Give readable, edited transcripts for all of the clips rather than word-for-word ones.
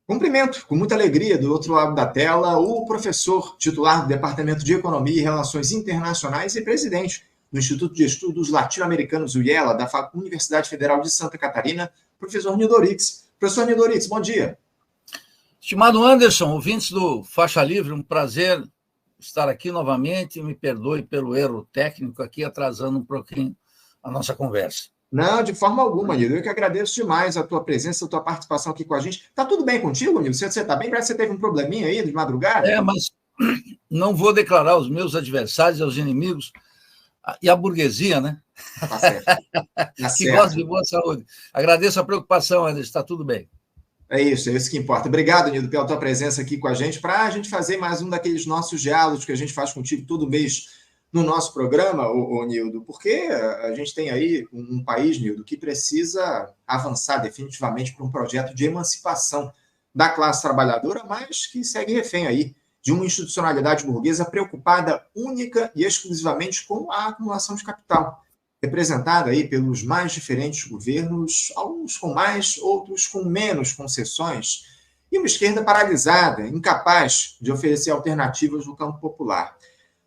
Cumprimento com muita alegria do outro lado da tela o professor titular do Departamento de Economia e Relações Internacionais e presidente do Instituto de Estudos Latino-Americanos, UIELA, da Universidade Federal de Santa Catarina, professor Nildo Rix. Professor Nildo Rix, bom dia. Estimado Anderson, ouvintes do Faixa Livre, um prazer estar aqui novamente. Me perdoe pelo erro técnico aqui, atrasando um pouquinho a nossa conversa. Não, de forma alguma, Nildo. Eu que agradeço demais a tua presença, a tua participação aqui com a gente. Tá tudo bem contigo, Nildo? Você está bem? Parece que você teve um probleminha aí de madrugada. Mas não vou declarar os meus adversários, os inimigos e a burguesia, né? Tá certo. Tá que certo. gosta de boa saúde. Agradeço a preocupação, Anderson. Está tudo bem. É isso que importa. Obrigado, Nildo, pela tua presença aqui com a gente, para a gente fazer mais um daqueles nossos diálogos que a gente faz contigo todo mês no nosso programa, Nildo, porque a gente tem aí um país, Nildo, que precisa avançar definitivamente para um projeto de emancipação da classe trabalhadora, mas que segue refém aí de uma institucionalidade burguesa preocupada única e exclusivamente com a acumulação de capital, representada aí pelos mais diferentes governos, alguns com mais, outros com menos concessões, e uma esquerda paralisada, incapaz de oferecer alternativas no campo popular.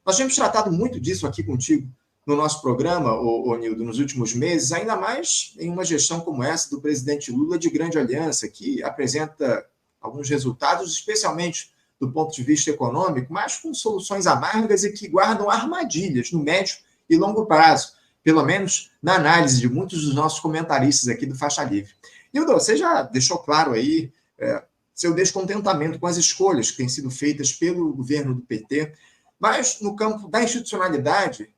Nós temos tratado muito disso aqui contigo no nosso programa, Nildo, nos últimos meses, ainda mais em uma gestão como essa do presidente Lula de grande aliança, que apresenta alguns resultados, especialmente do ponto de vista econômico, mas com soluções amargas e que guardam armadilhas no médio e longo prazo, pelo menos na análise de muitos dos nossos comentaristas aqui do Faixa Livre. Nildo, você já deixou claro aí seu descontentamento com as escolhas que têm sido feitas pelo governo do PT, mas no campo da institucionalidade,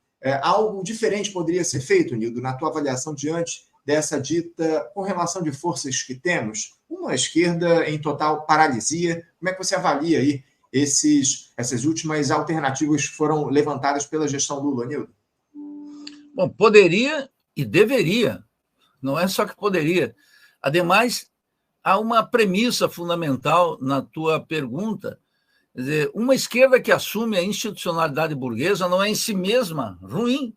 algo diferente poderia ser feito, Nildo, na tua avaliação diante dessa dita correlação de forças que temos, uma esquerda em total paralisia. Como é que você avalia aí essas últimas alternativas que foram levantadas pela gestão Lula, Nildo? Bom, poderia e deveria, não é só que poderia. Ademais, há uma premissa fundamental na tua pergunta. Quer dizer, uma esquerda que assume a institucionalidade burguesa não é em si mesma ruim.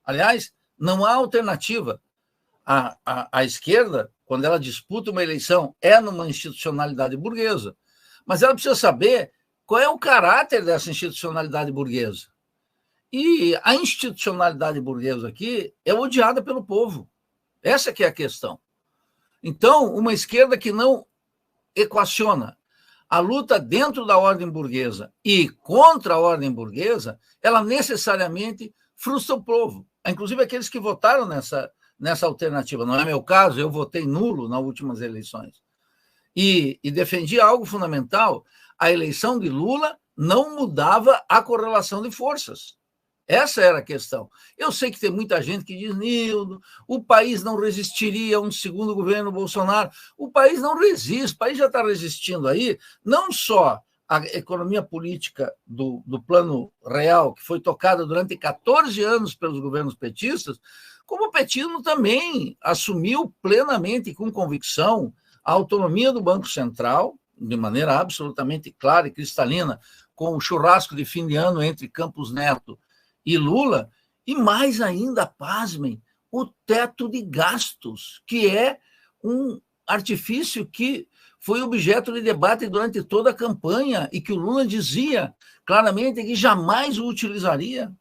Aliás, não há alternativa. A esquerda, quando ela disputa uma eleição, é numa institucionalidade burguesa. Mas ela precisa saber qual é o caráter dessa institucionalidade burguesa. E a institucionalidade burguesa aqui é odiada pelo povo. Essa que é a questão. Então, uma esquerda que não equaciona a luta dentro da ordem burguesa e contra a ordem burguesa, ela necessariamente frustra o povo. Inclusive aqueles que votaram nessa alternativa. Não é meu caso, eu votei nulo nas últimas eleições. E defendi algo fundamental. A eleição de Lula não mudava a correlação de forças. Essa era a questão. Eu sei que tem muita gente que diz, Nildo, o país não resistiria a um segundo governo Bolsonaro. O país não resiste, o país já está resistindo aí, não só a economia política do plano real, que foi tocada durante 14 anos pelos governos petistas, como o petismo também assumiu plenamente e com convicção a autonomia do Banco Central, de maneira absolutamente clara e cristalina, com o churrasco de fim de ano entre Campos Neto e Lula, e mais ainda, pasmem, o teto de gastos, que é um artifício que foi objeto de debate durante toda a campanha e que o Lula dizia claramente que jamais o utilizaria.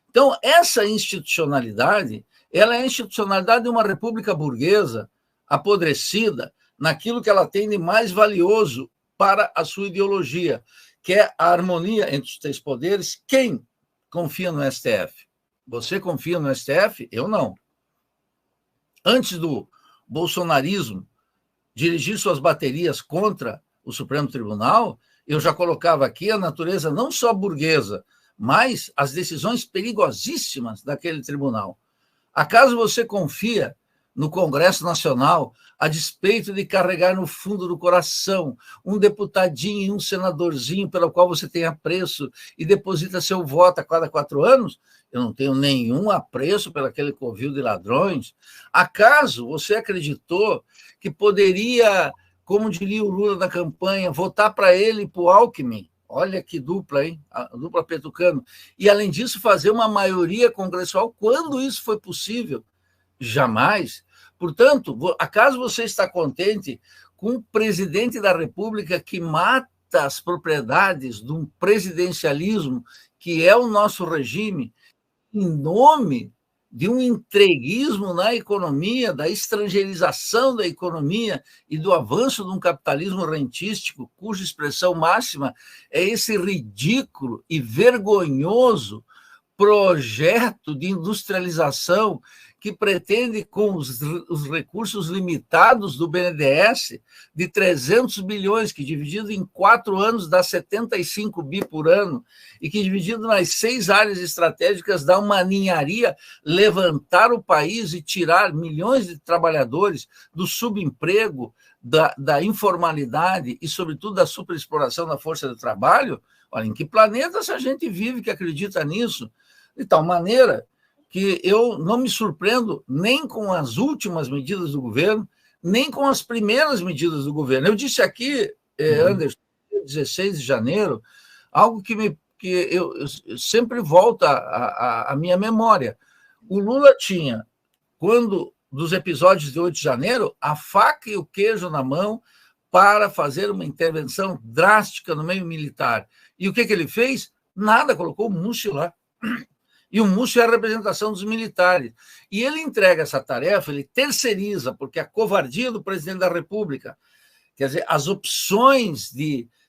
Então, essa institucionalidade, ela é a institucionalidade de uma república burguesa apodrecida naquilo que ela tem de mais valioso para a sua ideologia, que é a harmonia entre os três poderes. Quem confia no STF? Você confia no STF? Eu não. Antes do bolsonarismo dirigir suas baterias contra o Supremo Tribunal, eu já colocava aqui a natureza não só burguesa, mas as decisões perigosíssimas daquele tribunal. Acaso você confia no Congresso Nacional, a despeito de carregar no fundo do coração um deputadinho e um senadorzinho pelo qual você tem apreço e deposita seu voto a cada 4 anos? Eu não tenho nenhum apreço por aquele covil de ladrões. Acaso você acreditou que poderia, como diria o Lula na campanha, votar para ele e para o Alckmin? Olha que dupla, hein? A dupla Petucano. E, além disso, fazer uma maioria congressual quando isso foi possível? Jamais, Portanto, acaso você está contente com o presidente da República que mata as propriedades de um presidencialismo que é o nosso regime, em nome de um entreguismo na economia, da estrangeirização da economia e do avanço de um capitalismo rentístico, cuja expressão máxima é esse ridículo e vergonhoso projeto de industrialização que pretende, com os recursos limitados do BNDES, de 300 bilhões, que dividido em 4 anos dá 75 bi por ano, e que dividido nas 6 áreas estratégicas dá uma ninharia, levantar o país e tirar milhões de trabalhadores do subemprego, da informalidade e, sobretudo, da superexploração da força de trabalho. Olha, em que planeta essa gente vive que acredita nisso? De tal maneira que eu não me surpreendo nem com as últimas medidas do governo, nem com as primeiras medidas do governo. Eu disse aqui, Anderson, 16 de janeiro, algo que eu sempre volta à minha memória. O Lula tinha, dos episódios de 8 de janeiro, a faca e o queijo na mão para fazer uma intervenção drástica no meio militar. E o que ele fez? Nada, colocou o Múcio lá. E o Múcio é a representação dos militares. E ele entrega essa tarefa, ele terceiriza, porque a covardia do presidente da República, quer dizer, as opções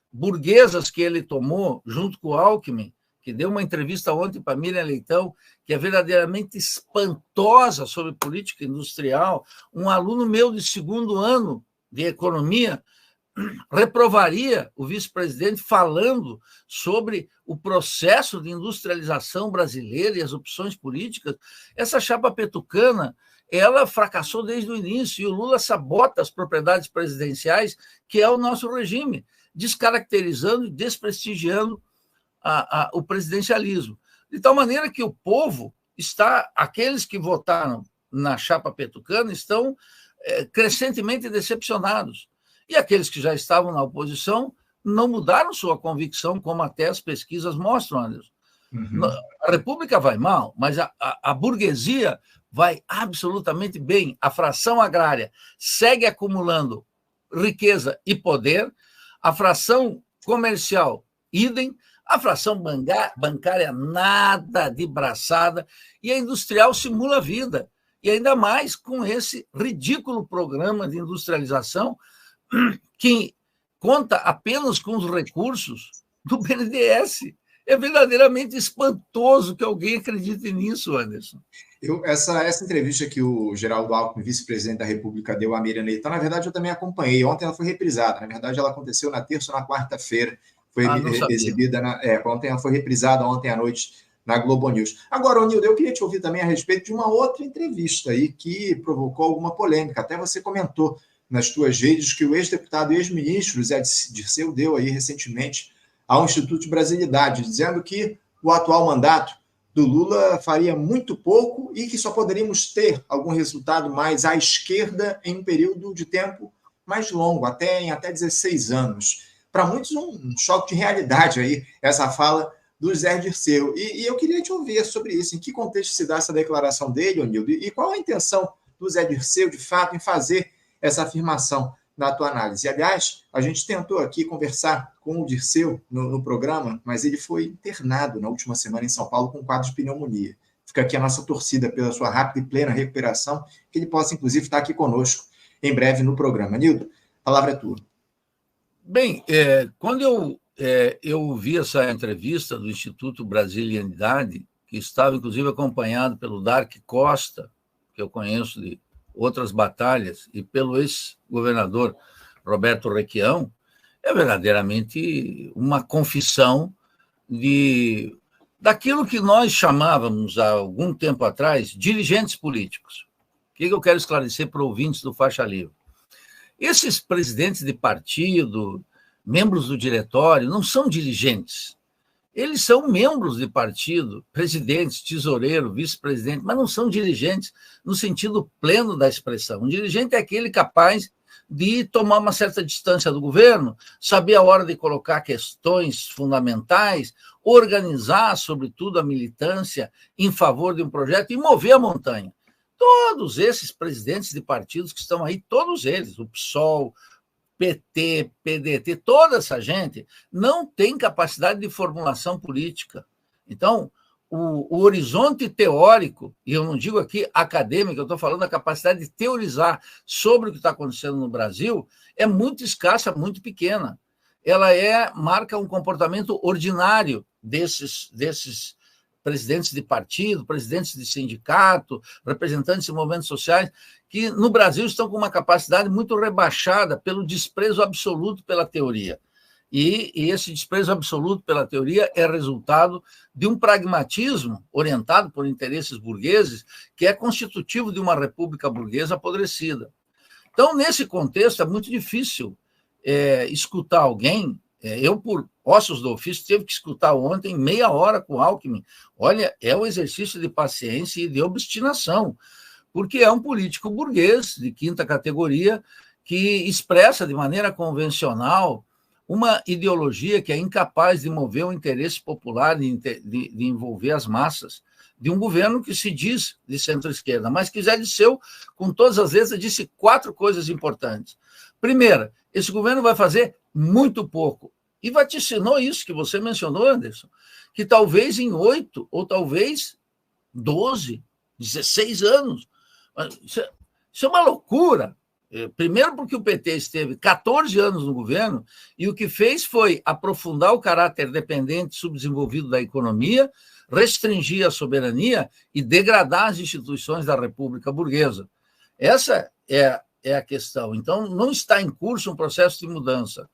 burguesas que ele tomou, junto com o Alckmin, que deu uma entrevista ontem para Miriam Leitão, que é verdadeiramente espantosa sobre política industrial. Um aluno meu de 2º ano de economia reprovaria o vice-presidente falando sobre o processo de industrialização brasileira e as opções políticas. Essa chapa petucana, ela fracassou desde o início, e o Lula sabota as propriedades presidenciais, que é o nosso regime, descaracterizando e desprestigiando o presidencialismo. De tal maneira que o povo aqueles que votaram na chapa petucana estão crescentemente decepcionados. E aqueles que já estavam na oposição não mudaram sua convicção, como até as pesquisas mostram, Anderson. A República vai mal, mas a burguesia vai absolutamente bem. A fração agrária segue acumulando riqueza e poder, a fração comercial, idem, a fração bancária, nada de braçada, e a industrial simula a vida. E ainda mais com esse ridículo programa de industrialização que conta apenas com os recursos do BNDES. É verdadeiramente espantoso que alguém acredite nisso, Anderson. Essa entrevista que o Geraldo Alckmin, vice-presidente da República, deu à Miriam Leitão, na verdade, eu também acompanhei. Ontem ela foi reprisada. Na verdade, ela aconteceu na terça ou na quarta-feira. Foi exibida. Ontem ela foi reprisada ontem à noite na Globo News. Agora, Nildo, eu queria te ouvir também a respeito de uma outra entrevista aí que provocou alguma polêmica. Até você comentou nas tuas redes que o ex-deputado e ex-ministro Zé Dirceu deu aí recentemente ao Instituto de Brasilidade, dizendo que o atual mandato do Lula faria muito pouco e que só poderíamos ter algum resultado mais à esquerda em um período de tempo mais longo, em até 16 anos. Para muitos, um choque de realidade aí, essa fala do Zé Dirceu. E eu queria te ouvir sobre isso. Em que contexto se dá essa declaração dele, Nildo? E qual a intenção do Zé Dirceu, de fato, em fazer essa afirmação na tua análise? Aliás, a gente tentou aqui conversar com o Dirceu no programa, mas ele foi internado na última semana em São Paulo com um quadro de pneumonia. Fica aqui a nossa torcida pela sua rápida e plena recuperação, que ele possa, inclusive, estar aqui conosco em breve no programa. Nildo, a palavra é tua. Bem, quando eu vi essa entrevista do Instituto Brasilianidade, que estava, inclusive, acompanhado pelo Dark Costa, que eu conheço de outras batalhas, e pelo ex-governador Roberto Requião, é verdadeiramente uma confissão daquilo que nós chamávamos, há algum tempo atrás, dirigentes políticos. O que eu quero esclarecer para ouvintes do Faixa Livre? Esses presidentes de partido, membros do diretório, não são dirigentes. Eles são membros de partido, presidentes, tesoureiro, vice-presidente, mas não são dirigentes no sentido pleno da expressão. Um dirigente é aquele capaz de tomar uma certa distância do governo, saber a hora de colocar questões fundamentais, organizar, sobretudo, a militância em favor de um projeto e mover a montanha. Todos esses presidentes de partidos que estão aí, todos eles, o PSOL, PT, PDT, toda essa gente não tem capacidade de formulação política. Então, o horizonte teórico, e eu não digo aqui acadêmico, eu estou falando da capacidade de teorizar sobre o que está acontecendo no Brasil, é muito escassa, muito pequena. Ela marca um comportamento ordinário desses presidentes de partido, presidentes de sindicato, representantes de movimentos sociais, que no Brasil estão com uma capacidade muito rebaixada pelo desprezo absoluto pela teoria. E esse desprezo absoluto pela teoria é resultado de um pragmatismo orientado por interesses burgueses que é constitutivo de uma república burguesa apodrecida. Então, nesse contexto, é muito difícil escutar alguém. Eu, por ossos do ofício, tive que escutar ontem meia hora com o Alckmin. Olha, é um exercício de paciência e de obstinação, porque é um político burguês de quinta categoria que expressa de maneira convencional uma ideologia que é incapaz de mover o interesse popular, de envolver as massas, de um governo que se diz de centro-esquerda, mas que Zé Disseu, com todas as vezes, disse 4 coisas importantes. Primeira, esse governo vai fazer muito pouco. E vaticinou isso que você mencionou, Anderson, que talvez em 8 ou talvez 12, 16 anos. Isso é uma loucura. Primeiro porque o PT esteve 14 anos no governo e o que fez foi aprofundar o caráter dependente subdesenvolvido da economia, restringir a soberania e degradar as instituições da República Burguesa. Essa é a questão. Então, não está em curso um processo de mudança.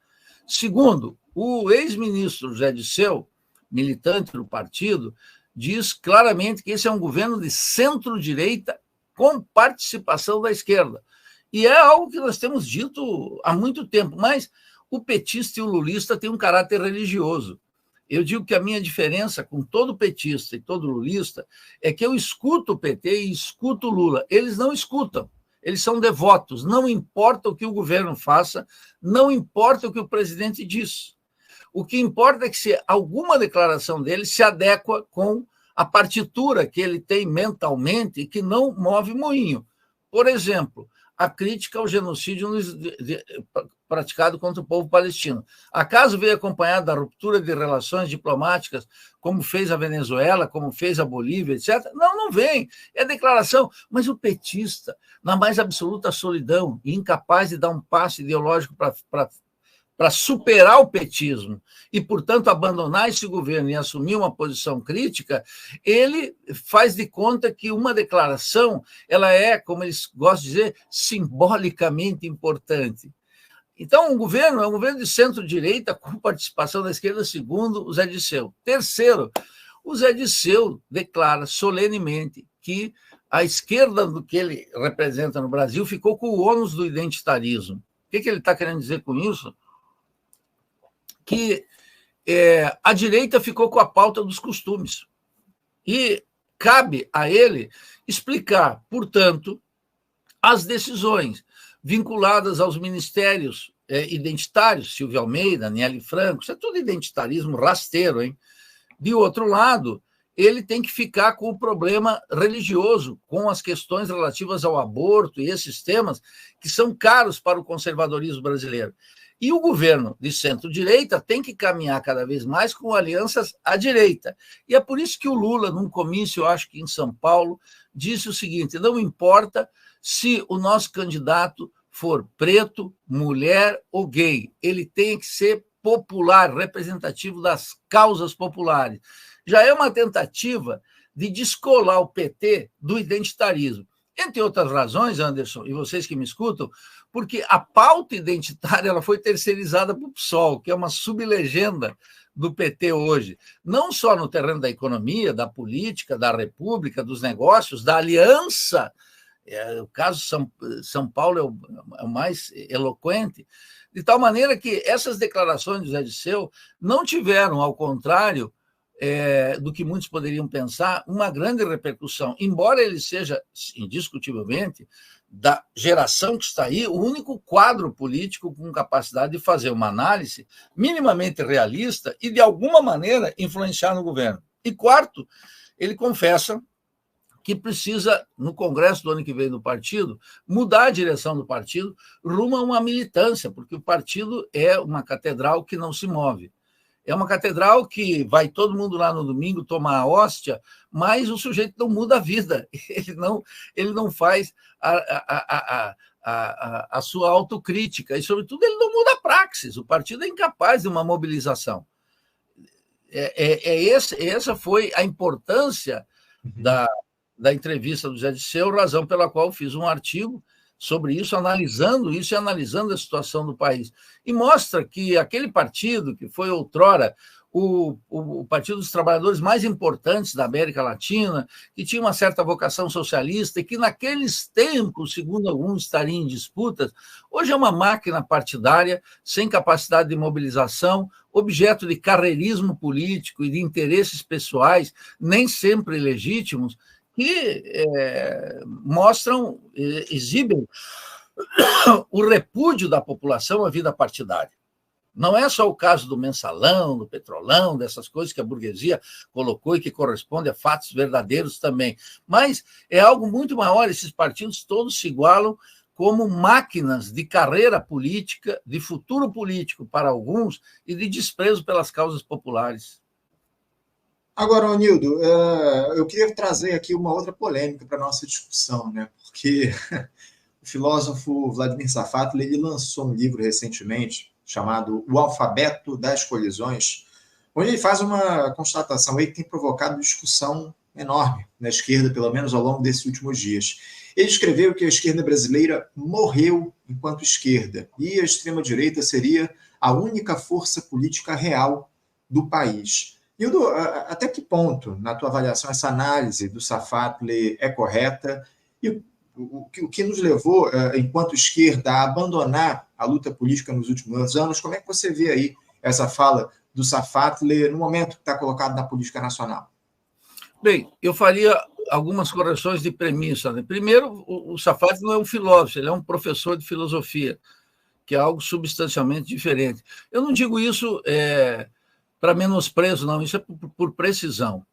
Segundo, o ex-ministro Zé Disseu, militante do partido, diz claramente que esse é um governo de centro-direita com participação da esquerda. E é algo que nós temos dito há muito tempo, mas o petista e o lulista têm um caráter religioso. Eu digo que a minha diferença com todo petista e todo lulista é que eu escuto o PT e escuto o Lula. Eles não escutam. Eles são devotos, não importa o que o governo faça, não importa o que o presidente diz. O que importa é que se alguma declaração dele se adequa com a partitura que ele tem mentalmente e que não move moinho. Por exemplo, a crítica ao genocídio praticado contra o povo palestino. Acaso veio acompanhado da ruptura de relações diplomáticas, como fez a Venezuela, como fez a Bolívia, etc.? Não, não vem. É declaração. Mas o petista, na mais absoluta solidão e incapaz de dar um passo ideológico para superar o petismo e, portanto, abandonar esse governo e assumir uma posição crítica, ele faz de conta que uma declaração ela é, como eles gostam de dizer, simbolicamente importante. Então, o governo é um governo de centro-direita com participação da esquerda, segundo o Zé Disseu. Terceiro, o Zé Disseu declara solenemente que a esquerda do que ele representa no Brasil ficou com o ônus do identitarismo. O que ele está querendo dizer com isso? Que a direita ficou com a pauta dos costumes. E cabe a ele explicar, portanto, as decisões vinculadas aos ministérios identitários, Silvio Almeida, Aniele Franco, isso é tudo identitarismo rasteiro, hein? De outro lado, ele tem que ficar com o problema religioso, com as questões relativas ao aborto e esses temas que são caros para o conservadorismo brasileiro. E o governo de centro-direita tem que caminhar cada vez mais com alianças à direita. E é por isso que o Lula, num comício, eu acho que em São Paulo, disse o seguinte: não importa se o nosso candidato for preto, mulher ou gay, ele tem que ser popular, representativo das causas populares. Já é uma tentativa de descolar o PT do identitarismo. Entre outras razões, Anderson, e vocês que me escutam, porque a pauta identitária ela foi terceirizada para o PSOL, que é uma sublegenda do PT hoje, não só no terreno da economia, da política, da república, dos negócios, da aliança. O caso São Paulo é o mais eloquente, de tal maneira que essas declarações do Zé Disseu não tiveram, ao contrário do que muitos poderiam pensar, uma grande repercussão, embora ele seja, indiscutivelmente, da geração que está aí, o único quadro político com capacidade de fazer uma análise minimamente realista e, de alguma maneira, influenciar no governo. E quarto, ele confessa que precisa, no congresso do ano que vem do partido, mudar a direção do partido rumo a uma militância, porque o partido é uma catedral que não se move. É uma catedral que vai todo mundo lá no domingo tomar a hóstia, mas o sujeito não muda a vida, ele não faz a sua autocrítica, e, sobretudo, ele não muda a praxis. O partido é incapaz de uma mobilização. Essa foi a importância da entrevista do Zé Disseu, razão pela qual eu fiz um artigo sobre isso, analisando isso e analisando a situação do país. E mostra que aquele partido, que foi outrora o Partido dos Trabalhadores mais importantes da América Latina, que tinha uma certa vocação socialista e que naqueles tempos, segundo alguns, estaria em disputas, hoje é uma máquina partidária sem capacidade de mobilização, objeto de carreirismo político e de interesses pessoais, nem sempre legítimos, que exibem o repúdio da população à vida partidária. Não é só o caso do mensalão, do petrolão, dessas coisas que a burguesia colocou e que corresponde a fatos verdadeiros também, mas é algo muito maior. Esses partidos todos se igualam como máquinas de carreira política, de futuro político para alguns e de desprezo pelas causas populares. Agora, Nildo, eu queria trazer aqui uma outra polêmica para a nossa discussão, né? Porque o filósofo Vladimir Safatli, ele lançou um livro recentemente chamado O Alfabeto das Colisões, onde ele faz uma constatação aí que tem provocado discussão enorme na esquerda, pelo menos ao longo desses últimos dias. Ele escreveu que a esquerda brasileira morreu enquanto esquerda e a extrema-direita seria a única força política real do país. Nildo, até que ponto, na tua avaliação, essa análise do Safatli é correta? E o que nos levou, enquanto esquerda, a abandonar a luta política nos últimos anos? Como é que você vê aí essa fala do Safatli no momento que está colocado na política nacional? Bem, eu faria algumas correções de premissa, né? Primeiro, o Safatli não é um filósofo, ele é um professor de filosofia, que é algo substancialmente diferente. Eu não digo isso para menosprezo, não, isso é por precisão.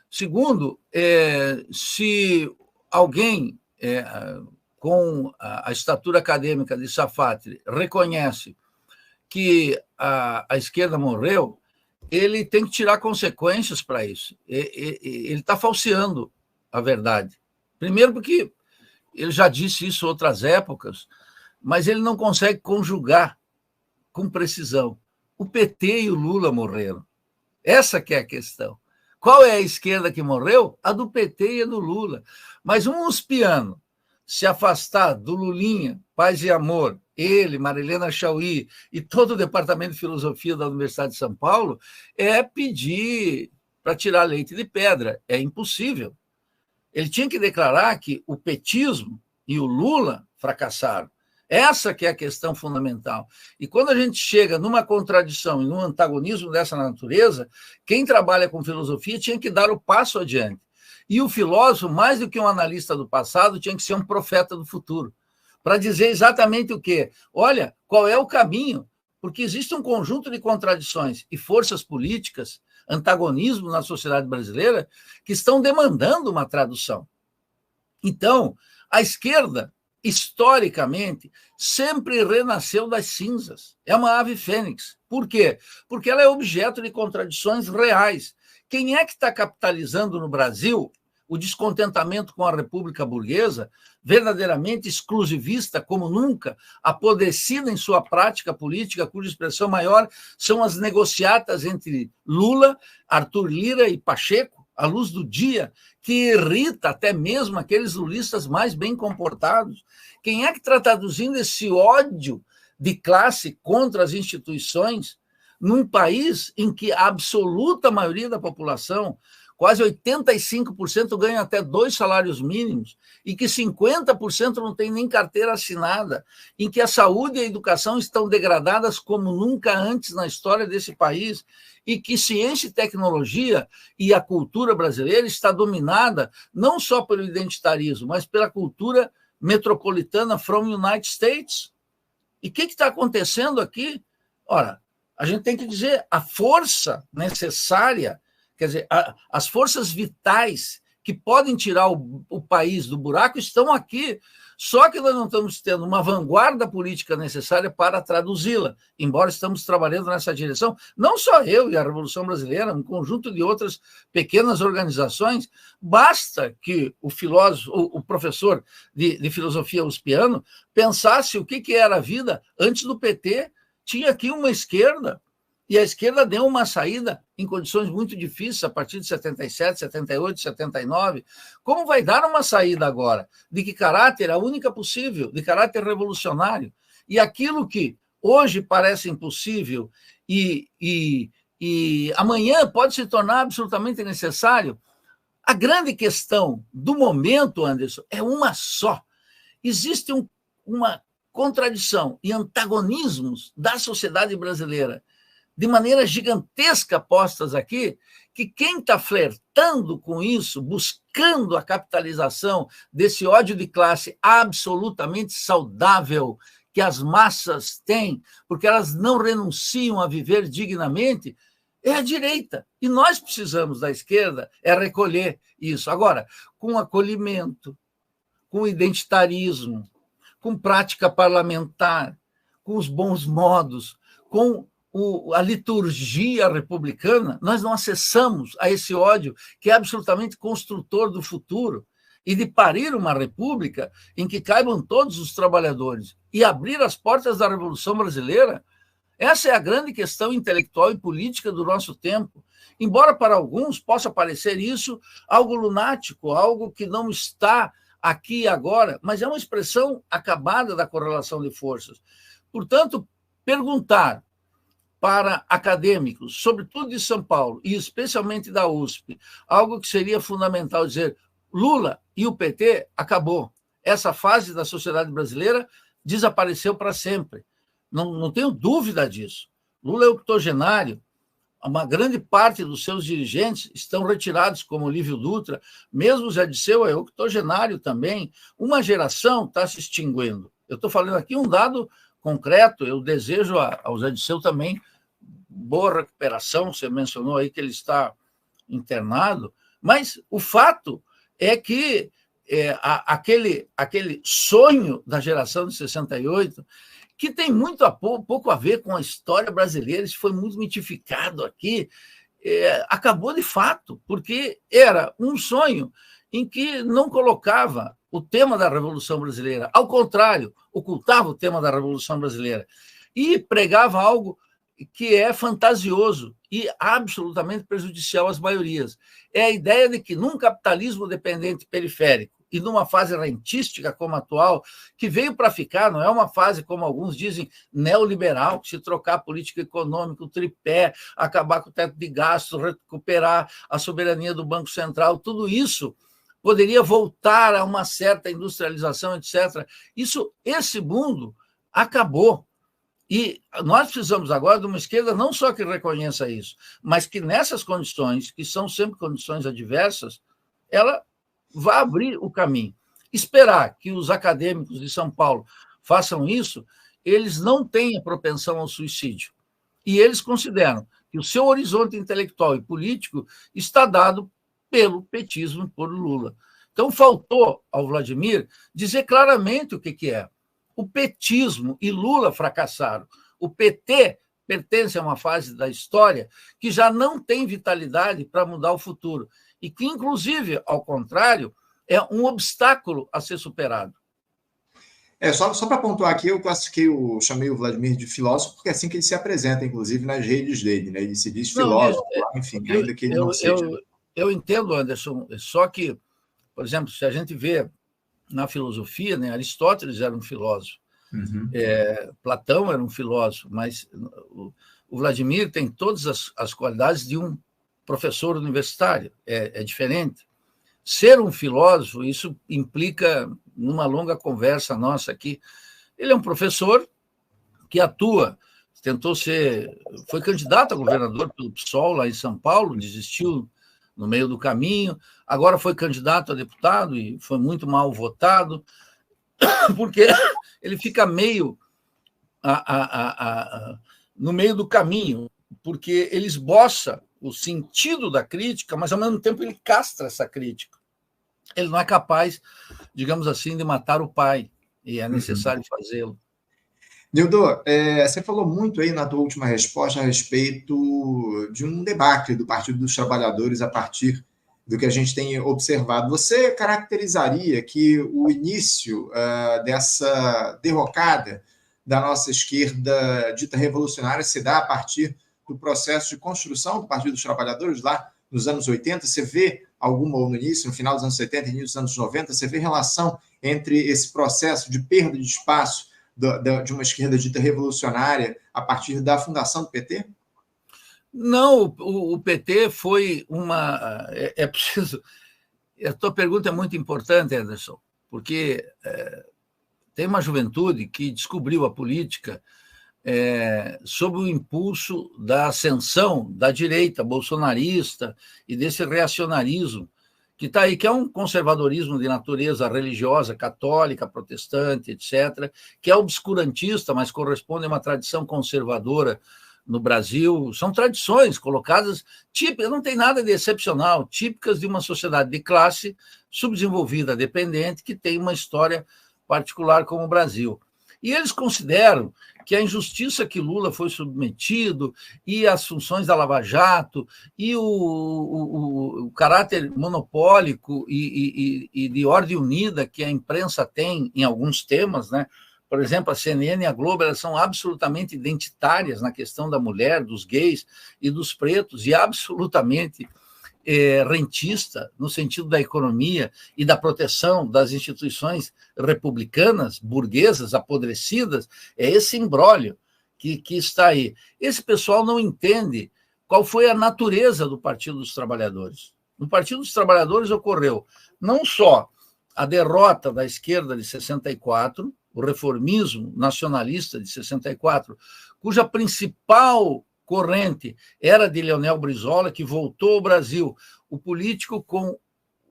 Segundo, se alguém com a estatura acadêmica de Safatli reconhece que a esquerda morreu, ele tem que tirar consequências para isso. Ele está falseando a verdade. Primeiro porque ele já disse isso em outras épocas, mas ele não consegue conjugar com precisão. O PT e o Lula morreram. Essa que é a questão. Qual é a esquerda que morreu? A do PT e a do Lula. Mas um uspiano se afastar do Lulinha, Paz e Amor, ele, Marilena Chauí e todo o departamento de filosofia da Universidade de São Paulo, é pedir para tirar leite de pedra. É impossível. Ele tinha que declarar que o petismo e o Lula fracassaram. Essa que é a questão fundamental. E quando a gente chega numa contradição e num antagonismo dessa natureza, quem trabalha com filosofia tinha que dar o passo adiante. E o filósofo, mais do que um analista do passado, tinha que ser um profeta do futuro, para dizer exatamente o quê? Olha, qual é o caminho? Porque existe um conjunto de contradições e forças políticas, antagonismo na sociedade brasileira, que estão demandando uma tradução. Então, a esquerda, historicamente, sempre renasceu das cinzas. É uma ave fênix. Por quê? Porque ela é objeto de contradições reais. Quem é que está capitalizando no Brasil o descontentamento com a República Burguesa, verdadeiramente exclusivista como nunca, apodrecida em sua prática política, cuja expressão maior são as negociatas entre Lula, Arthur Lira e Pacheco, à luz do dia, que irrita até mesmo aqueles lulistas mais bem comportados? Quem é que está traduzindo esse ódio de classe contra as instituições num país em que a absoluta maioria da população, quase 85%, ganha até 2 salários mínimos, e que 50% não tem nem carteira assinada, em que a saúde e a educação estão degradadas como nunca antes na história desse país, e que ciência e tecnologia e a cultura brasileira está dominada não só pelo identitarismo, mas pela cultura metropolitana from United States. E o que está acontecendo aqui? Ora, a gente tem que dizer, a força necessária, quer dizer, as forças vitais que podem tirar o país do buraco estão aqui, só que nós não estamos tendo uma vanguarda política necessária para traduzi-la, embora estamos trabalhando nessa direção, não só eu e a Revolução Brasileira, um conjunto de outras pequenas organizações. Basta que o filósofo, o professor de filosofia uspiano, pensasse o que era a vida antes do PT. Tinha aqui uma esquerda, e a esquerda deu uma saída em condições muito difíceis a partir de 77, 78, 79. Como vai dar uma saída agora? De que caráter? A única possível, de caráter revolucionário. E aquilo que hoje parece impossível e amanhã pode se tornar absolutamente necessário. A grande questão do momento, Anderson, é uma só. Existe uma contradição e antagonismos da sociedade brasileira de maneira gigantesca postas aqui, que quem está flertando com isso, buscando a capitalização desse ódio de classe absolutamente saudável que as massas têm, porque elas não renunciam a viver dignamente, é a direita. E nós precisamos da esquerda recolher isso. Agora, com acolhimento, com identitarismo, com prática parlamentar, com os bons modos, com a liturgia republicana, nós não acessamos a esse ódio que é absolutamente construtor do futuro e de parir uma república em que caibam todos os trabalhadores e abrir as portas da Revolução Brasileira. Essa é a grande questão intelectual e política do nosso tempo. Embora para alguns possa parecer isso algo lunático, algo que não está aqui e agora, mas é uma expressão acabada da correlação de forças. Portanto, perguntar para acadêmicos, sobretudo de São Paulo, e especialmente da USP, algo que seria fundamental dizer: Lula e o PT acabou. Essa fase da sociedade brasileira desapareceu para sempre. Não tenho dúvida disso. Lula é octogenário, uma grande parte dos seus dirigentes estão retirados, como Olívio Dutra, mesmo o Zé Disseu é octogenário também. Uma geração está se extinguindo. Eu estou falando aqui um dado concreto, eu desejo ao Zé Disseu também boa recuperação, você mencionou aí que ele está internado, mas o fato é que aquele sonho da geração de 68, que tem muito pouco a ver com a história brasileira, isso foi muito mitificado aqui, acabou de fato, porque era um sonho em que não colocava o tema da Revolução Brasileira, ao contrário, ocultava o tema da Revolução Brasileira e pregava algo que é fantasioso e absolutamente prejudicial às maiorias. É a ideia de que num capitalismo dependente periférico e numa fase rentística como a atual, que veio para ficar, não é uma fase, como alguns dizem, neoliberal, que se trocar a política econômica, o tripé, acabar com o teto de gastos, recuperar a soberania do Banco Central, tudo isso poderia voltar a uma certa industrialização, etc. Esse mundo acabou. E nós precisamos agora de uma esquerda não só que reconheça isso, mas que nessas condições, que são sempre condições adversas, ela vai abrir o caminho. Esperar que os acadêmicos de São Paulo façam isso, eles não têm a propensão ao suicídio. E eles consideram que o seu horizonte intelectual e político está dado pelo petismo, por Lula. Então, faltou ao Vladimir dizer claramente o que é. O petismo e Lula fracassaram. O PT pertence a uma fase da história que já não tem vitalidade para mudar o futuro e que, inclusive, ao contrário, é um obstáculo a ser superado. Só para pontuar aqui, chamei o Vladimir de filósofo, porque é assim que ele se apresenta, inclusive, nas redes dele, né? Ele se diz filósofo, enfim, ainda que ele não seja. Eu entendo, Anderson, só que, por exemplo, se a gente vê na filosofia, né, Aristóteles era um filósofo, Platão era um filósofo, mas o Vladimir tem todas as qualidades de um professor universitário, é diferente. Ser um filósofo, isso implica, numa longa conversa nossa aqui, ele é um professor que atua, foi candidato a governador pelo PSOL lá em São Paulo, desistiu no meio do caminho, agora foi candidato a deputado e foi muito mal votado, porque ele fica meio no meio do caminho, porque ele esboça o sentido da crítica, mas, ao mesmo tempo, ele castra essa crítica. ele não é capaz, digamos assim, de matar o pai, e é necessário fazê-lo. Nildo, você falou muito aí na tua última resposta a respeito de um debate do Partido dos Trabalhadores a partir do que a gente tem observado. Você caracterizaria que o início dessa derrocada da nossa esquerda dita revolucionária se dá a partir do processo de construção do Partido dos Trabalhadores lá nos anos 80? Você vê alguma, ou no início, no final dos anos 70, início dos anos 90, você vê relação entre esse processo de perda de espaço de uma esquerda dita revolucionária a partir da fundação do PT? Não, o PT foi uma... É preciso... A tua pergunta é muito importante, Anderson, porque tem uma juventude que descobriu a política sob o impulso da ascensão da direita bolsonarista e desse reacionarismo que está aí, que é um conservadorismo de natureza religiosa, católica, protestante, etc., que é obscurantista, mas corresponde a uma tradição conservadora no Brasil. São tradições colocadas, típicas, não tem nada de excepcional, típicas de uma sociedade de classe subdesenvolvida, dependente, que tem uma história particular como o Brasil. E eles consideram que a injustiça que Lula foi submetido e as funções da Lava Jato e o caráter monopólico e de ordem unida que a imprensa tem em alguns temas, né? Por exemplo, a CNN e a Globo, elas são absolutamente identitárias na questão da mulher, dos gays e dos pretos, e absolutamente rentista, no sentido da economia e da proteção das instituições republicanas, burguesas, apodrecidas. É esse imbróglio que está aí. Esse pessoal não entende qual foi a natureza do Partido dos Trabalhadores. No Partido dos Trabalhadores ocorreu não só a derrota da esquerda de 64, o reformismo nacionalista de 64, cuja principal corrente era de Leonel Brizola, que voltou ao Brasil, o político com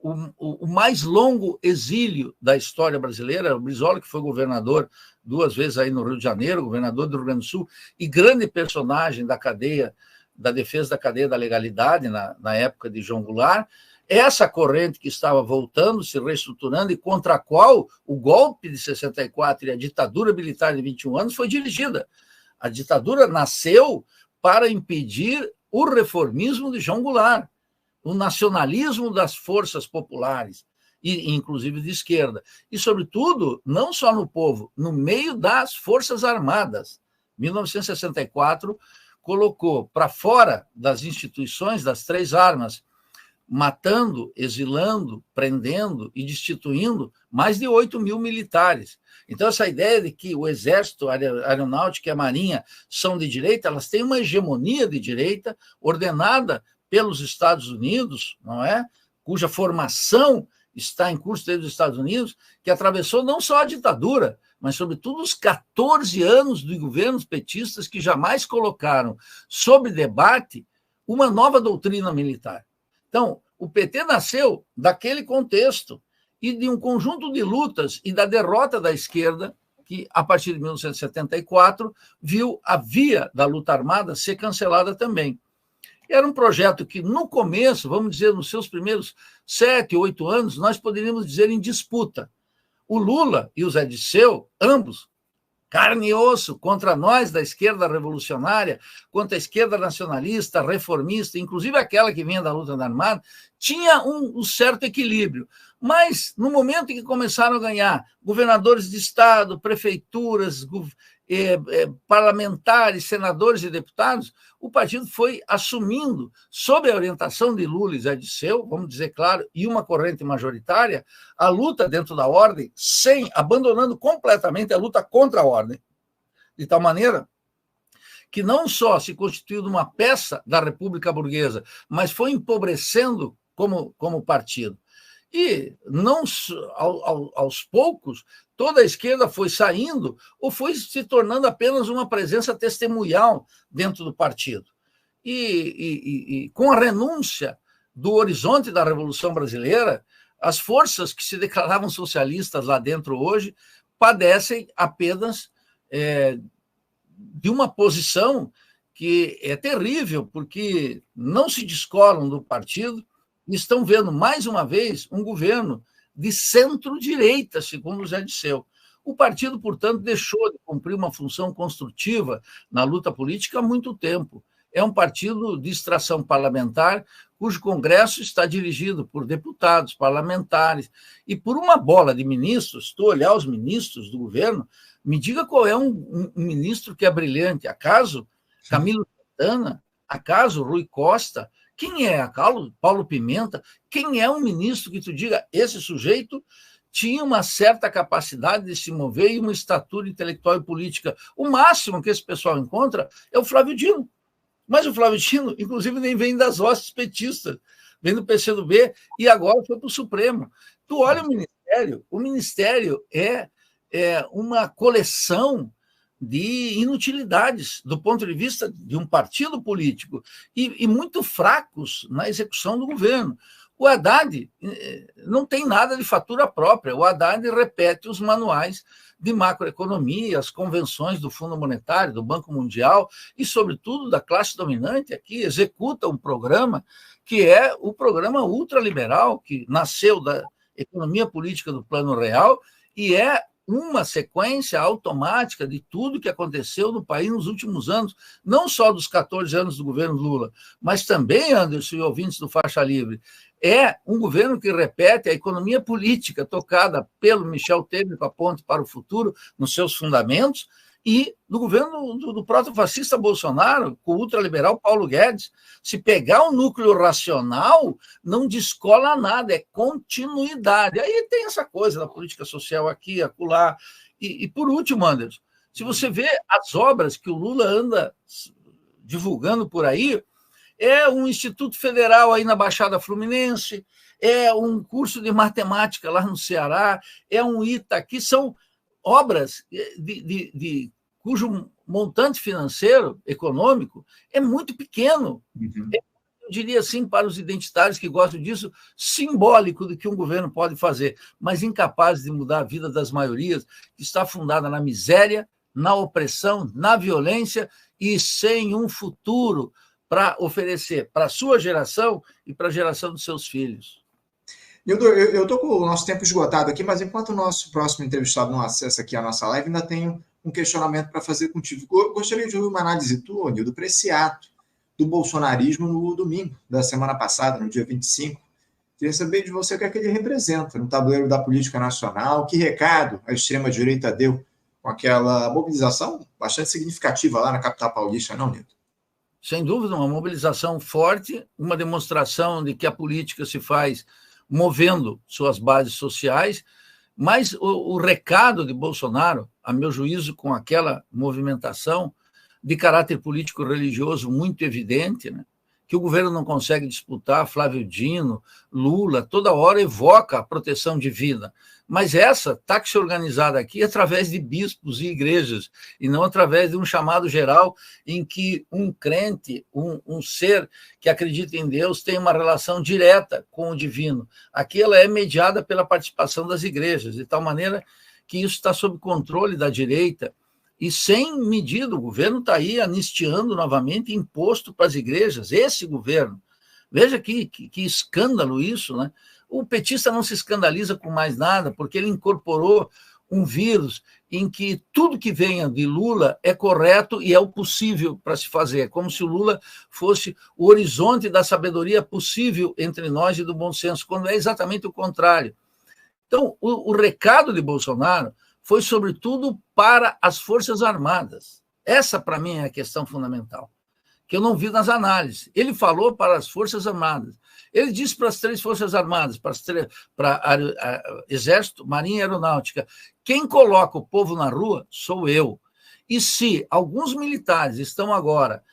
o mais longo exílio da história brasileira, o Brizola, que foi governador 2 vezes aí no Rio de Janeiro, governador do Rio Grande do Sul, e grande personagem da cadeia, da defesa da cadeia da legalidade na época de João Goulart. Essa corrente que estava voltando, se reestruturando, e contra a qual o golpe de 64 e a ditadura militar de 21 anos foi dirigida. A ditadura nasceu para impedir o reformismo de João Goulart, o nacionalismo das forças populares, e inclusive de esquerda. E, sobretudo, não só no povo, no meio das Forças Armadas. 1964 colocou para fora das instituições das 3 armas, matando, exilando, prendendo e destituindo mais de 8 mil militares. Então, essa ideia de que o Exército, a Aeronáutica e a Marinha são de direita, elas têm uma hegemonia de direita ordenada pelos Estados Unidos, não é? Cuja formação está em curso desde os Estados Unidos, que atravessou não só a ditadura, mas, sobretudo, os 14 anos de governos petistas que jamais colocaram sob debate uma nova doutrina militar. Então, o PT nasceu daquele contexto e de um conjunto de lutas e da derrota da esquerda, que, a partir de 1974, viu a via da luta armada ser cancelada também. Era um projeto que, no começo, vamos dizer, nos seus primeiros 7, 8 anos, nós poderíamos dizer em disputa. O Lula e o Zé Disseu, ambos, carne e osso, contra nós da esquerda revolucionária, contra a esquerda nacionalista, reformista, inclusive aquela que vinha da luta da Armada, tinha um certo equilíbrio. Mas, no momento em que começaram a ganhar governadores de estado, prefeituras, parlamentares, senadores e deputados, o partido foi assumindo, sob a orientação de Lula e Zé Disseu, vamos dizer claro, e uma corrente majoritária, a luta dentro da ordem, abandonando completamente a luta contra a ordem, de tal maneira que não só se constituiu uma peça da República Burguesa, mas foi empobrecendo como partido. E não aos poucos, toda a esquerda foi saindo ou foi se tornando apenas uma presença testemunhal dentro do partido. E com a renúncia do horizonte da Revolução Brasileira, as forças que se declaravam socialistas lá dentro hoje padecem apenas de uma posição que é terrível, porque não se descolam do partido, estão vendo, mais uma vez, um governo de centro-direita, segundo o Zé Disseu. O partido, portanto, deixou de cumprir uma função construtiva na luta política há muito tempo. É um partido de extração parlamentar, cujo Congresso está dirigido por deputados, parlamentares e por uma bola de ministros. Se tu olhar os ministros do governo, me diga qual é um ministro que é brilhante. Acaso Camilo Santana? Acaso Rui Costa? Quem é? Paulo Pimenta? Quem é um ministro que tu diga, esse sujeito tinha uma certa capacidade de se mover e uma estatura intelectual e política? O máximo que esse pessoal encontra é o Flávio Dino. Mas o Flávio Dino, inclusive, nem vem das hostes petistas, vem do PCdoB e agora foi para o Supremo. Tu olha o Ministério é uma coleção de inutilidades do ponto de vista de um partido político e muito fracos na execução do governo. O Haddad não tem nada de fatura própria. O Haddad repete os manuais de macroeconomia, as convenções do Fundo Monetário, do Banco Mundial e, sobretudo, da classe dominante aqui, executa um programa que é o programa ultraliberal, que nasceu da economia política do Plano Real e é uma sequência automática de tudo que aconteceu no país nos últimos anos, não só dos 14 anos do governo Lula, mas também, Anderson e ouvintes do Faixa Livre, é um governo que repete a economia política tocada pelo Michel Temer com a Ponte para o Futuro, nos seus fundamentos, e do governo do proto-fascista Bolsonaro, com o ultraliberal Paulo Guedes. Se pegar um núcleo racional, não descola nada, é continuidade. Aí tem essa coisa da política social aqui, acolá. E por último, Anderson, se você vê as obras que o Lula anda divulgando por aí, é um Instituto Federal aí na Baixada Fluminense, é um curso de matemática lá no Ceará, é um ITA aqui, são obras cujo montante financeiro, econômico, é muito pequeno. Uhum. Eu diria assim, para os identitários que gostam disso, simbólico do que um governo pode fazer, mas incapaz de mudar a vida das maiorias, que está fundada na miséria, na opressão, na violência e sem um futuro para oferecer para a sua geração e para a geração dos seus filhos. Eu estou com o nosso tempo esgotado aqui, mas enquanto o nosso próximo entrevistado não acessa aqui a nossa live, ainda tenho um questionamento para fazer contigo. Gostaria de ouvir uma análise tua, Nildo, para esse ato do bolsonarismo no domingo da semana passada, no dia 25. Queria saber de você o que é que ele representa no tabuleiro da política nacional, que recado a extrema-direita deu com aquela mobilização bastante significativa lá na capital paulista, não, Nildo? Sem dúvida, uma mobilização forte, uma demonstração de que a política se faz movendo suas bases sociais, mas o recado de Bolsonaro, a meu juízo, com aquela movimentação de caráter político-religioso muito evidente, né, que o governo não consegue disputar, Flávio Dino, Lula, toda hora evoca a proteção divina, mas essa está que se organizada aqui através de bispos e igrejas, e não através de um chamado geral em que um crente, um ser que acredita em Deus, tem uma relação direta com o divino. Aqui ela é mediada pela participação das igrejas, de tal maneira que isso está sob controle da direita, e sem medida, o governo está aí anistiando novamente imposto para as igrejas, esse governo. Veja que escândalo isso, né? O petista não se escandaliza com mais nada, porque ele incorporou um vírus em que tudo que venha de Lula é correto e é o possível para se fazer, como se o Lula fosse o horizonte da sabedoria possível entre nós e do bom senso, quando é exatamente o contrário. Então, o recado de Bolsonaro foi, sobretudo, para as Forças Armadas. Essa, para mim, é a questão fundamental, que eu não vi nas análises. Ele falou para as Forças Armadas. Ele disse para as 3 Forças Armadas, para Exército, Marinha e Aeronáutica, quem coloca o povo na rua sou eu. E se alguns militares estão agora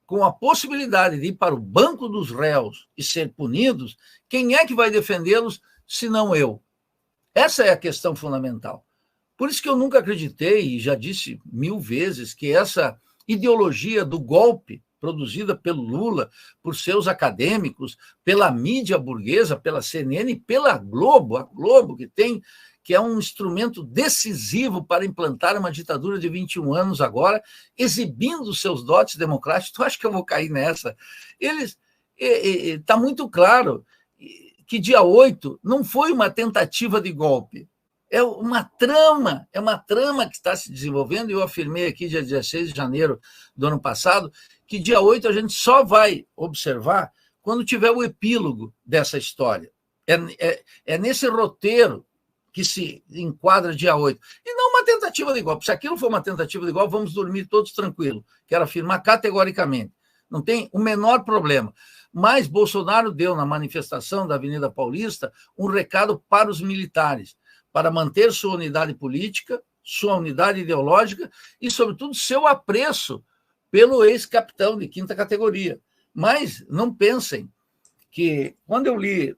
com a possibilidade de ir para o banco dos réus e ser punidos, quem é que vai defendê-los, se não eu? Essa é a questão fundamental. Por isso que eu nunca acreditei, e já disse 1000 vezes, que essa ideologia do golpe produzida pelo Lula, por seus acadêmicos, pela mídia burguesa, pela CNN e pela Globo, a Globo que é um instrumento decisivo para implantar uma ditadura de 21 anos agora, exibindo seus dotes democráticos. Tu acha que eu vou cair nessa? Está muito claro que dia 8 não foi uma tentativa de golpe. É uma trama que está se desenvolvendo, e eu afirmei aqui, dia 16 de janeiro do ano passado, que dia 8 a gente só vai observar quando tiver o epílogo dessa história. É nesse roteiro que se enquadra dia 8. E não uma tentativa de golpe. Se aquilo for uma tentativa de golpe, vamos dormir todos tranquilos. Quero afirmar categoricamente. Não tem o menor problema. Mas Bolsonaro deu, na manifestação da Avenida Paulista, um recado para os militares, para manter sua unidade política, sua unidade ideológica e, sobretudo, seu apreço pelo ex-capitão de 5ª categoria. Mas não pensem que, quando eu li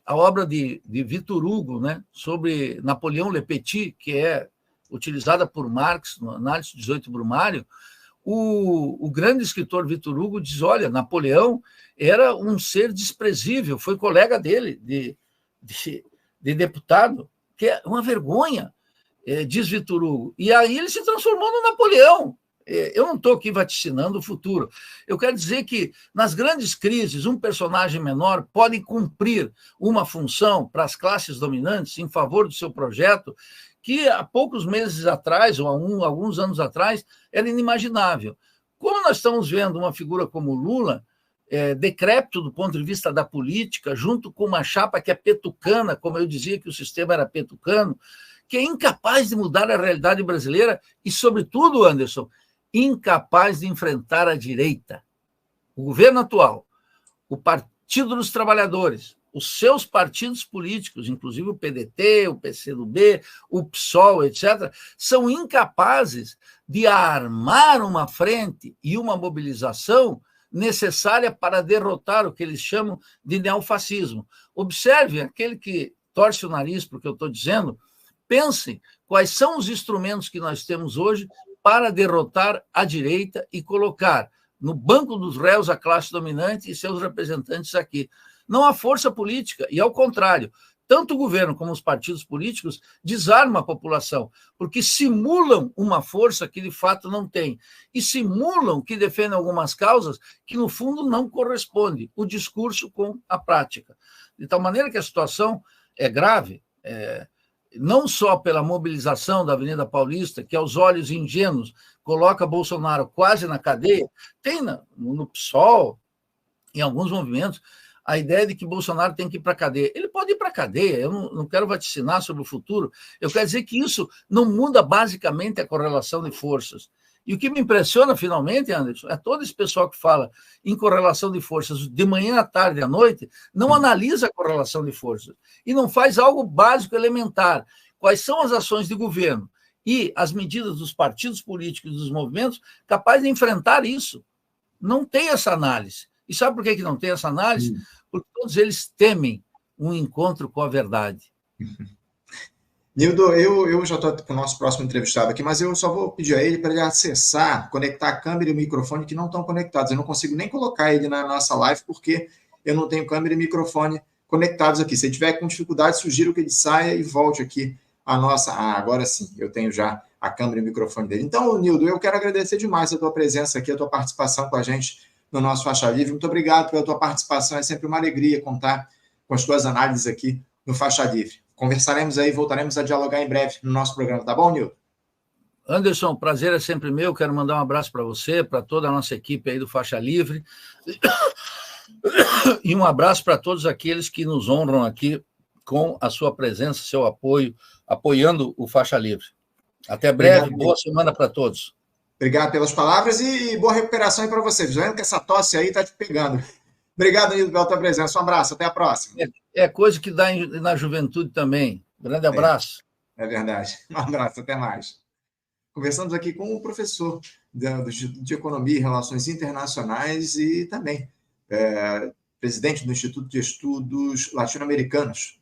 a obra de Victor Hugo, né, sobre Napoleão Le Petit, que é utilizada por Marx no Análise 18 Brumário, o grande escritor Victor Hugo diz, olha, Napoleão era um ser desprezível, foi colega dele de deputado, que é uma vergonha, diz Victor Hugo. E aí ele se transformou no Napoleão. Eu não estou aqui vaticinando o futuro. Eu quero dizer que, nas grandes crises, um personagem menor pode cumprir uma função para as classes dominantes em favor do seu projeto, que há poucos meses atrás, ou alguns anos atrás, era inimaginável. Como nós estamos vendo uma figura como Lula, decrépito do ponto de vista da política, junto com uma chapa que é petucana, como eu dizia que o sistema era petucano, que é incapaz de mudar a realidade brasileira e, sobretudo, Anderson, incapaz de enfrentar a direita. O governo atual, o Partido dos Trabalhadores, os seus partidos políticos, inclusive o PDT, o PCdoB, o PSOL, etc., são incapazes de armar uma frente e uma mobilização necessária para derrotar o que eles chamam de neofascismo. Observe, aquele que torce o nariz para o que eu estou dizendo, pensem quais são os instrumentos que nós temos hoje para derrotar a direita e colocar no banco dos réus a classe dominante e seus representantes aqui. Não há força política, e ao contrário, tanto o governo como os partidos políticos desarmam a população, porque simulam uma força que de fato não tem, e simulam que defendem algumas causas que no fundo não correspondem, o discurso com a prática. De tal maneira que a situação é grave, não só pela mobilização da Avenida Paulista, que aos olhos ingênuos coloca Bolsonaro quase na cadeia, tem no PSOL, em alguns movimentos, a ideia de que Bolsonaro tem que ir para a cadeia. Ele pode ir para a cadeia, eu não quero vaticinar sobre o futuro, eu quero dizer que isso não muda basicamente a correlação de forças. E o que me impressiona, finalmente, Anderson, é todo esse pessoal que fala em correlação de forças de manhã à tarde à noite, não analisa a correlação de forças e não faz algo básico, elementar. Quais são as ações de governo e as medidas dos partidos políticos e dos movimentos capazes de enfrentar isso? Não tem essa análise. E sabe por que não tem essa análise? Porque todos eles temem um encontro com a verdade. Nildo, eu já estou com o nosso próximo entrevistado aqui, mas eu só vou pedir a ele para ele acessar, conectar a câmera e o microfone que não estão conectados. Eu não consigo nem colocar ele na nossa live porque eu não tenho câmera e microfone conectados aqui. Se ele tiver com dificuldade, sugiro que ele saia e volte aqui a nossa... agora sim, eu tenho já a câmera e o microfone dele. Então, Nildo, eu quero agradecer demais a tua presença aqui, a tua participação com a gente no nosso Faixa Livre. Muito obrigado pela tua participação. É sempre uma alegria contar com as tuas análises aqui no Faixa Livre. Conversaremos aí, voltaremos a dialogar em breve no nosso programa, tá bom, Nildo? Anderson, o prazer é sempre meu. Quero mandar um abraço para você, para toda a nossa equipe aí do Faixa Livre. E um abraço para todos aqueles que nos honram aqui com a sua presença, seu apoio, apoiando o Faixa Livre. Até breve, obrigado, boa semana para todos. Obrigado pelas palavras e boa recuperação aí para vocês. Vendo que essa tosse aí está te pegando. Obrigado, Nildo, pela tua presença. Um abraço, até a próxima. É coisa que dá na juventude também. Grande abraço. É verdade. Um abraço, até mais. Conversamos aqui com o professor do Instituto de Economia e Relações Internacionais e também presidente do Instituto de Estudos Latino-Americanos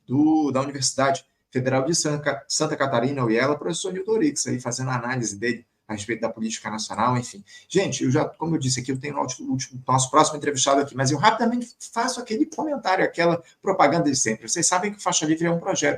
da Universidade Federal de Santa Catarina, UELA, professor Nildo Ourix, aí fazendo a análise dele a respeito da política nacional, enfim. Gente, como eu disse aqui, eu tenho o nosso próximo entrevistado aqui, mas eu rapidamente faço aquele comentário, aquela propaganda de sempre. Vocês sabem que o Faixa Livre é um projeto de